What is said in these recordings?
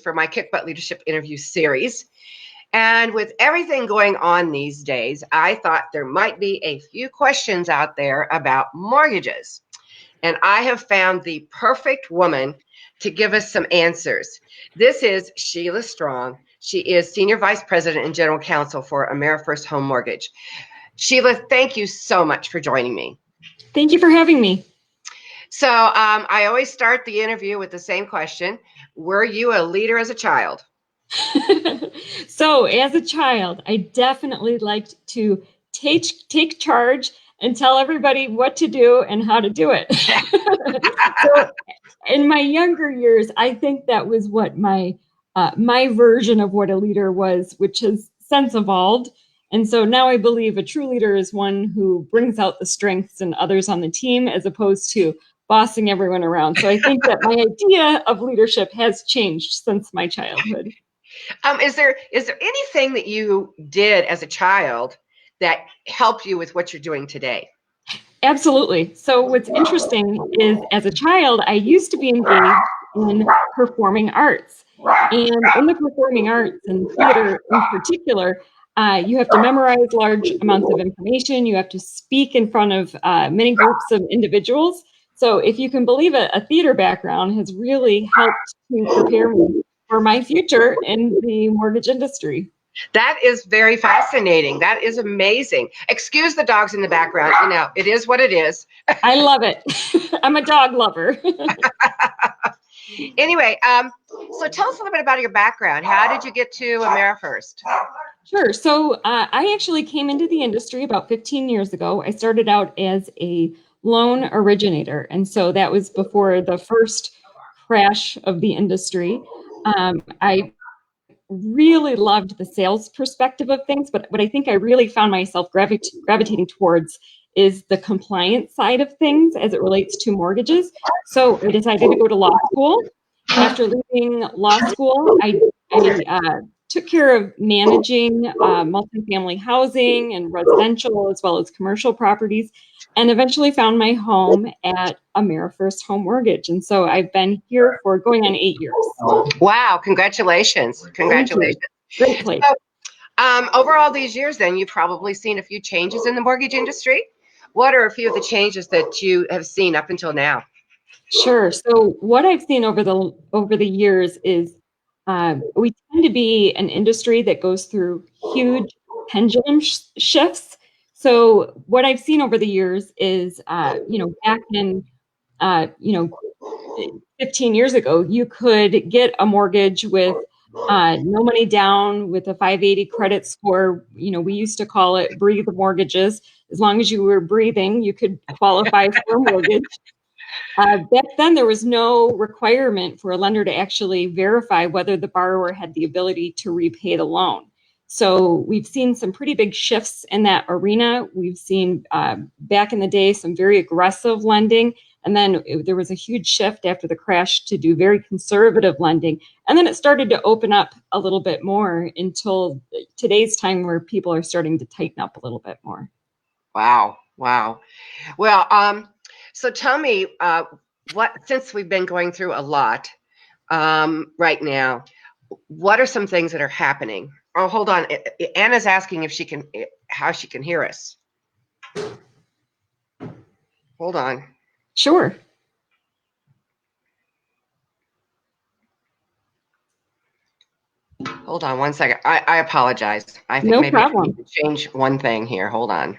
for my Kick Butt Leadership interview series. And with everything going on these days, I thought there might be a few questions out there about mortgages. And I have found the perfect woman to give us some answers. This is Sheila Strong. She is Senior Vice President and General Counsel for AmeriFirst Home Mortgage. Sheila, thank you so much for joining me. Thank you for having me. So I always start the interview with the same question. Were you a leader as a child? So as a child, I definitely liked to take charge and tell everybody what to do and how to do it. So in my younger years, I think that was what my version of what a leader was, which has since evolved. And so now I believe a true leader is one who brings out the strengths in others on the team as opposed to bossing everyone around. So I think that my idea of leadership has changed since my childhood. Is there anything that you did as a child that helped you with what you're doing today? Absolutely. So what's interesting is as a child, I used to be engaged in performing arts. And in the performing arts and theater in particular, you have to memorize large amounts of information. You have to speak in front of many groups of individuals. So if you can believe it, a theater background has really helped to prepare me for my future in the mortgage industry. That is very fascinating. That is amazing. Excuse the dogs in the background. You know, it is what it is. I love it. I'm a dog lover. Anyway, so tell us a little bit about your background. How did you get to AmeriFirst? Sure. So I actually came into the industry about 15 years ago. I started out as a loan originator. And so that was before the first crash of the industry. I really loved the sales perspective of things, but what I think I really found myself gravitating towards is the compliance side of things as it relates to mortgages. So I decided to go to law school. After leaving law school, I took care of managing multifamily housing and residential as well as commercial properties, and eventually found my home at AmeriFirst Home Mortgage. And so I've been here for going on 8 years. Wow, congratulations. Congratulations. Great place. So, over all these years then, you've probably seen a few changes in the mortgage industry. What are a few of the changes that you have seen up until now? Sure. So what I've seen over the years is we tend to be an industry that goes through huge pendulum shifts. So what I've seen over the years is, back in, 15 years ago, you could get a mortgage with no money down with a 580 credit score. We used to call it breathe mortgages. As long as you were breathing, you could qualify for a mortgage. Back then, there was no requirement for a lender to actually verify whether the borrower had the ability to repay the loan. So we've seen some pretty big shifts in that arena. We've seen back in the day some very aggressive lending. And then there was a huge shift after the crash to do very conservative lending. And then it started to open up a little bit more until today's time where people are starting to tighten up a little bit more. Wow. Well, so tell me, since we've been going through a lot right now, what are some things that are happening? Oh, hold on. Anna's asking how she can hear us. Hold on. Sure. Hold on one second. I apologize. I think no maybe problem. I need to change one thing here. Hold on.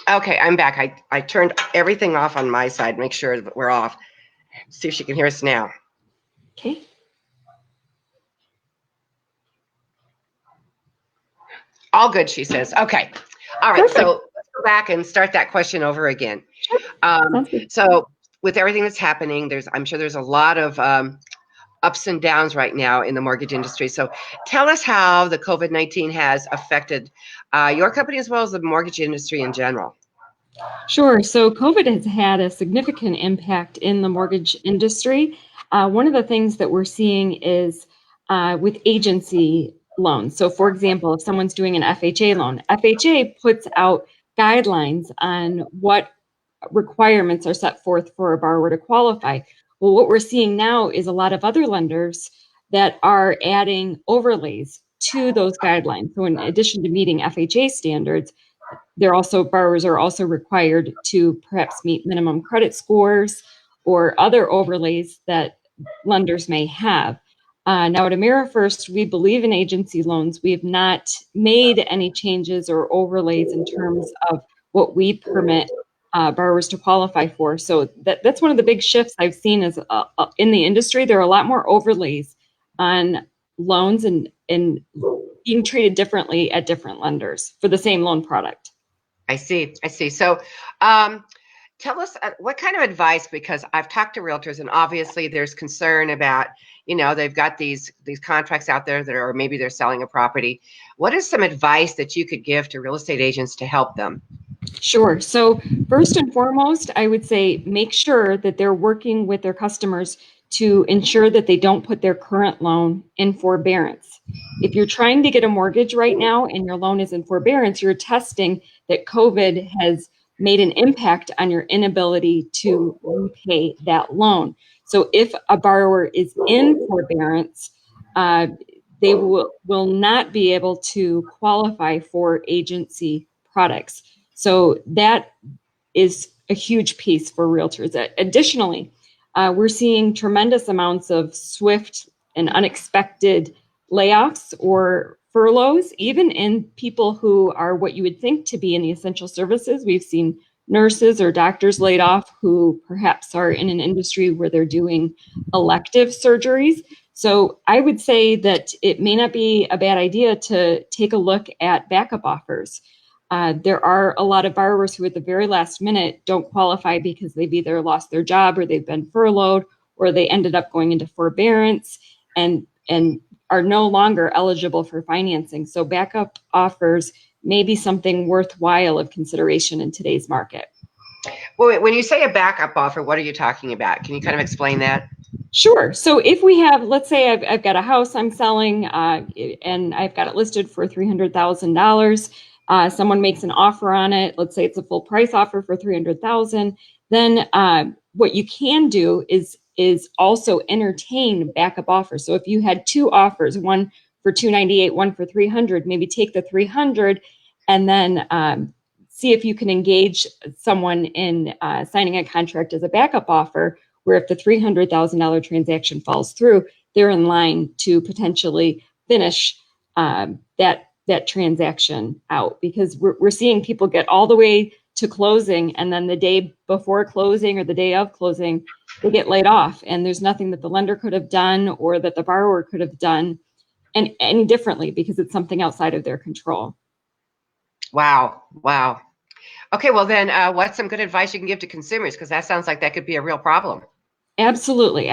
Okay, I'm back. I turned everything off on my side, make sure that we're off. See if she can hear us now. Okay. All good, she says. Okay. All right. Perfect. So let's go back and start that question over again. So with everything that's happening, I'm sure there's a lot of ups and downs right now in the mortgage industry. So tell us how the COVID-19 has affected your company as well as the mortgage industry in general. Sure. So COVID has had a significant impact in the mortgage industry. One of the things that we're seeing is with agency loans. So, for example, if someone's doing an FHA loan, FHA puts out guidelines on what requirements are set forth for a borrower to qualify. Well, what we're seeing now is a lot of other lenders that are adding overlays to those guidelines. So, in addition to meeting FHA standards, borrowers are also required to perhaps meet minimum credit scores or other overlays that lenders may have. Now at AmeriFirst, we believe in agency loans. We have not made any changes or overlays in terms of what we permit borrowers to qualify for. So that's one of the big shifts I've seen is in the industry. There are a lot more overlays on loans and being treated differently at different lenders for the same loan product. I see. So tell us what kind of advice, because I've talked to realtors and obviously there's concern about, they've got these contracts out there that are, maybe they're selling a property. What is some advice that you could give to real estate agents to help them? Sure. So first and foremost, I would say make sure that they're working with their customers to ensure that they don't put their current loan in forbearance. If you're trying to get a mortgage right now and your loan is in forbearance, you're testing that COVID has made an impact on your inability to repay that loan. So if a borrower is in forbearance, they will not be able to qualify for agency products. So that is a huge piece for realtors. Additionally, we're seeing tremendous amounts of swift and unexpected layoffs or furloughs, even in people who are what you would think to be in the essential services. We've seen nurses or doctors laid off who perhaps are in an industry where they're doing elective surgeries. So I would say that it may not be a bad idea to take a look at backup offers. There are a lot of borrowers who at the very last minute don't qualify because they've either lost their job or they've been furloughed or they ended up going into forbearance and are no longer eligible for financing. So backup offers may be something worthwhile of consideration in today's market. Well, when you say a backup offer, what are you talking about? Can you kind of explain that? Sure. So if we have, let's say I've got a house I'm selling and I've got it listed for $300,000. Someone makes an offer on it. Let's say it's a full price offer for $300,000. Then what you can do is also entertain backup offers. So if you had two offers, one for $298, one for $300, maybe take the $300 and then see if you can engage someone in signing a contract as a backup offer, where if the $300,000 transaction falls through, they're in line to potentially finish that transaction out, because we're seeing people get all the way to closing and then the day before closing or the day of closing, they get laid off and there's nothing that the lender could have done or that the borrower could have done any differently because it's something outside of their control. Wow. Okay, well then what's some good advice you can give to consumers? Because that sounds like that could be a real problem. Absolutely.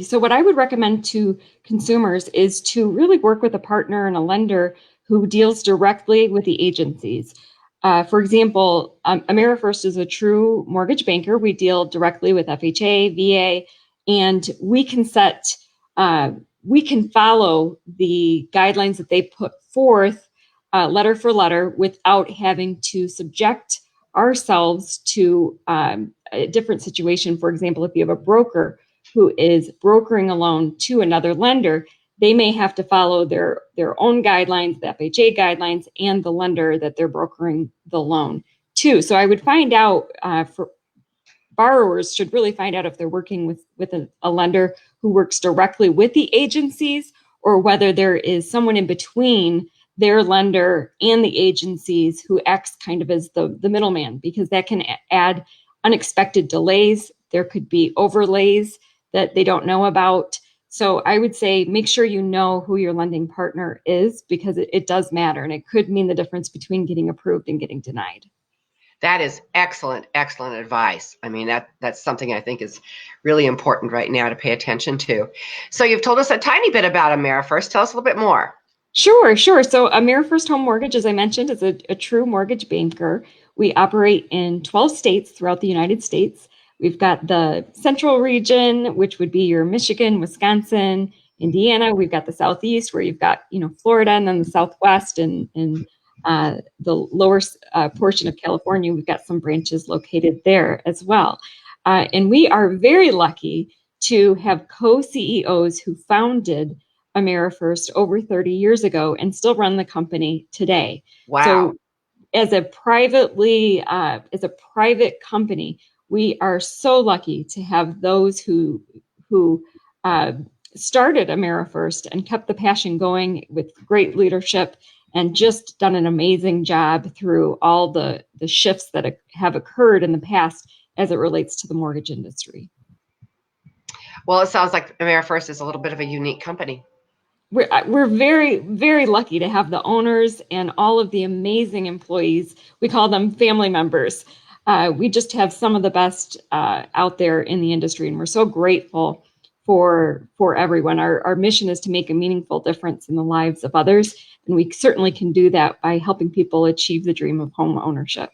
So what I would recommend to consumers is to really work with a partner and a lender who deals directly with the agencies. For example, AmeriFirst is a true mortgage banker. We deal directly with FHA, VA, and we can follow the guidelines that they put forth letter for letter without having to subject ourselves to a different situation. For example, if you have a broker who is brokering a loan to another lender, they may have to follow their own guidelines, the FHA guidelines, and the lender that they're brokering the loan to. So I would find out for borrowers should really find out if they're working with a lender who works directly with the agencies or whether there is someone in between their lender and the agencies who acts kind of as the middleman, because that can add unexpected delays. There could be overlays that they don't know about. So I would say make sure you know who your lending partner is, because it does matter and it could mean the difference between getting approved and getting denied. That is excellent, excellent advice. I mean, that's something I think is really important right now to pay attention to. So you've told us a tiny bit about AmeriFirst. Tell us a little bit more. Sure, sure. So AmeriFirst Home Mortgage, as I mentioned, is a true mortgage banker. We operate in 12 states throughout the United States. We've got the central region, which would be your Michigan, Wisconsin, Indiana. We've got the Southeast, where you've got, Florida, and then the Southwest and the lower portion of California. We've got some branches located there as well. And we are very lucky to have co-CEOs who founded AmeriFirst over 30 years ago and still run the company today. Wow. So as a private company, we are so lucky to have those who started AmeriFirst and kept the passion going with great leadership and just done an amazing job through all the shifts that have occurred in the past as it relates to the mortgage industry. Well, it sounds like AmeriFirst is a little bit of a unique company. We're very, very lucky to have the owners and all of the amazing employees. We call them family members. We just have some of the best out there in the industry, and we're so grateful for everyone. Our mission is to make a meaningful difference in the lives of others, and we certainly can do that by helping people achieve the dream of home ownership.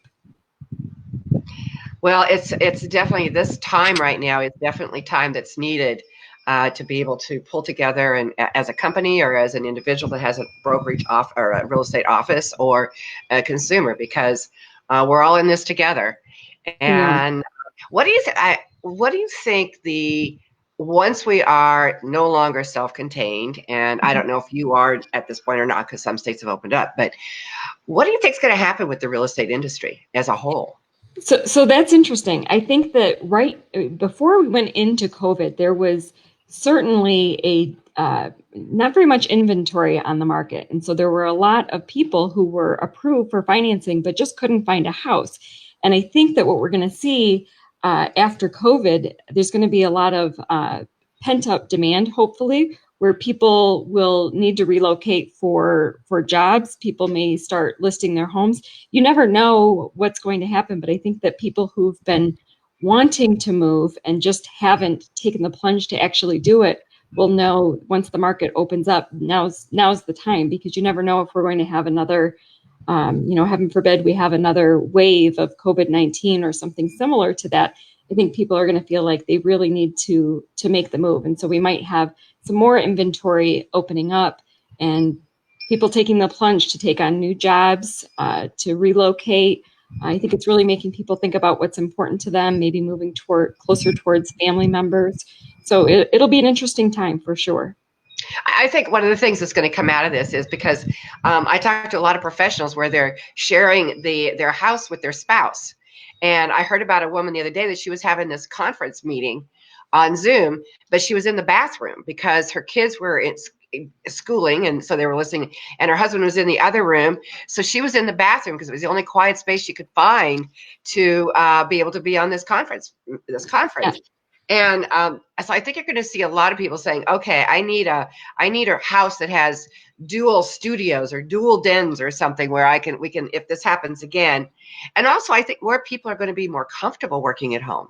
Well, it's definitely, this time right now is definitely time that's needed to be able to pull together, and as a company or as an individual that has a brokerage off or a real estate office or a consumer, because we're all in this together. And what do you think once we are no longer self-contained, and I don't know if you are at this point or not, because some states have opened up, but what do you think is going to happen with the real estate industry as a whole? So that's interesting. I think that right before we went into COVID, there was certainly not very much inventory on the market. And so there were a lot of people who were approved for financing, but just couldn't find a house. And I think that what we're going to see after COVID, there's going to be a lot of pent up demand, hopefully, where people will need to relocate for jobs. People may start listing their homes. You never know what's going to happen, but I think that people who've been wanting to move and just haven't taken the plunge to actually do it will know once the market opens up, now's the time, because you never know if we're going to have another, heaven forbid, we have another wave of COVID-19 or something similar to that. I think people are going to feel like they really need to make the move. And so we might have some more inventory opening up and people taking the plunge to take on new jobs, to relocate. I think it's really making people think about what's important to them, maybe moving closer towards family members. So it'll be an interesting time for sure. I think one of the things that's going to come out of this is because I talked to a lot of professionals where they're sharing their house with their spouse. And I heard about a woman the other day that she was having this conference meeting on Zoom, but she was in the bathroom because her kids were in schooling, and so they were listening, and her husband was in the other room. So she was in the bathroom because it was the only quiet space she could find to be able to be on this conference. Yeah. And so I think you're going to see a lot of people saying, okay, I need a house that has dual studios or dual dens or something where we can, if this happens again. And also I think more people are going to be more comfortable working at home.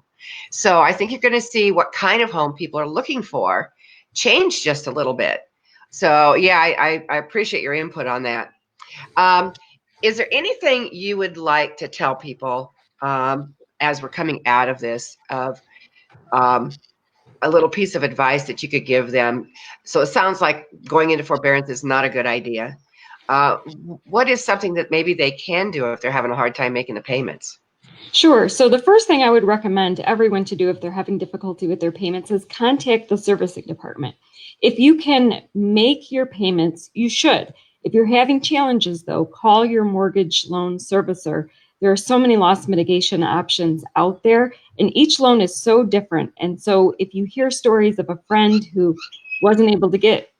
So I think you're going to see what kind of home people are looking for change just a little bit. So yeah, I appreciate your input on that. Is there anything you would like to tell people as we're coming out of this, of a little piece of advice that you could give them? So it sounds like going into forbearance is not a good idea. What is something that maybe they can do if they're having a hard time making the payments? Sure. So the first thing I would recommend everyone to do if they're having difficulty with their payments is contact the servicing department. If you can make your payments, you should. If you're having challenges, though, call your mortgage loan servicer. There are so many loss mitigation options out there, and each loan is so different. And so if you hear stories of a friend who wasn't able to get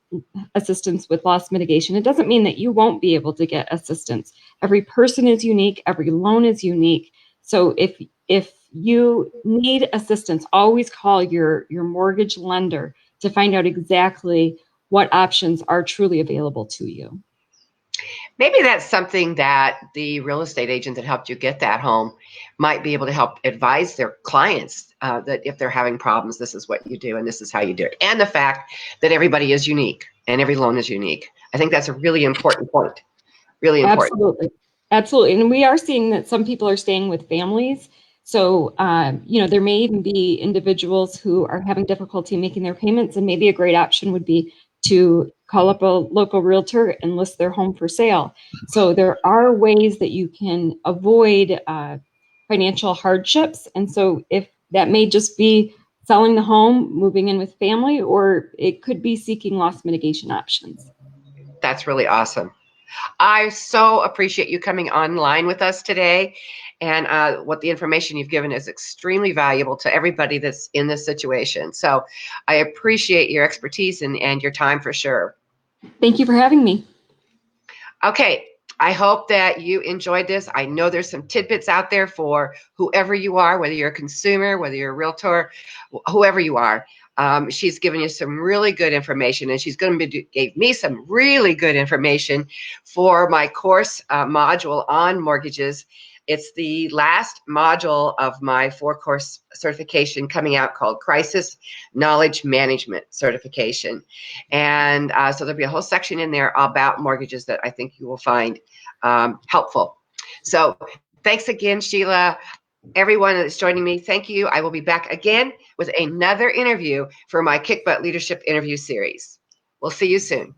assistance with loss mitigation, it doesn't mean that you won't be able to get assistance. Every person is unique. Every loan is unique. So if you need assistance, always call your mortgage lender to find out exactly what options are truly available to you. Maybe that's something that the real estate agent that helped you get that home might be able to help advise their clients that if they're having problems, this is what you do and this is how you do it. And the fact that everybody is unique and every loan is unique. I think that's a really important point. Really important. Absolutely. Absolutely. And we are seeing that some people are staying with families. So, there may even be individuals who are having difficulty making their payments, and maybe a great option would be to call up a local realtor and list their home for sale. So there are ways that you can avoid financial hardships. And so if that may just be selling the home, moving in with family, or it could be seeking loss mitigation options. That's really awesome. I so appreciate you coming online with us today. And what the information you've given is extremely valuable to everybody that's in this situation. So I appreciate your expertise and your time for sure. Thank you for having me. Okay, I hope that you enjoyed this. I know there's some tidbits out there for whoever you are, whether you're a consumer, whether you're a realtor, whoever you are. She's given you some really good information, and she's going to gave me some really good information for my course module on mortgages. It's the last module of my 4-course certification coming out called Crisis Knowledge Management Certification. And so there'll be a whole section in there about mortgages that I think you will find helpful. So thanks again, Sheila. Everyone that's joining me, thank you. I will be back again with another interview for my Kick Butt Leadership interview series. We'll see you soon.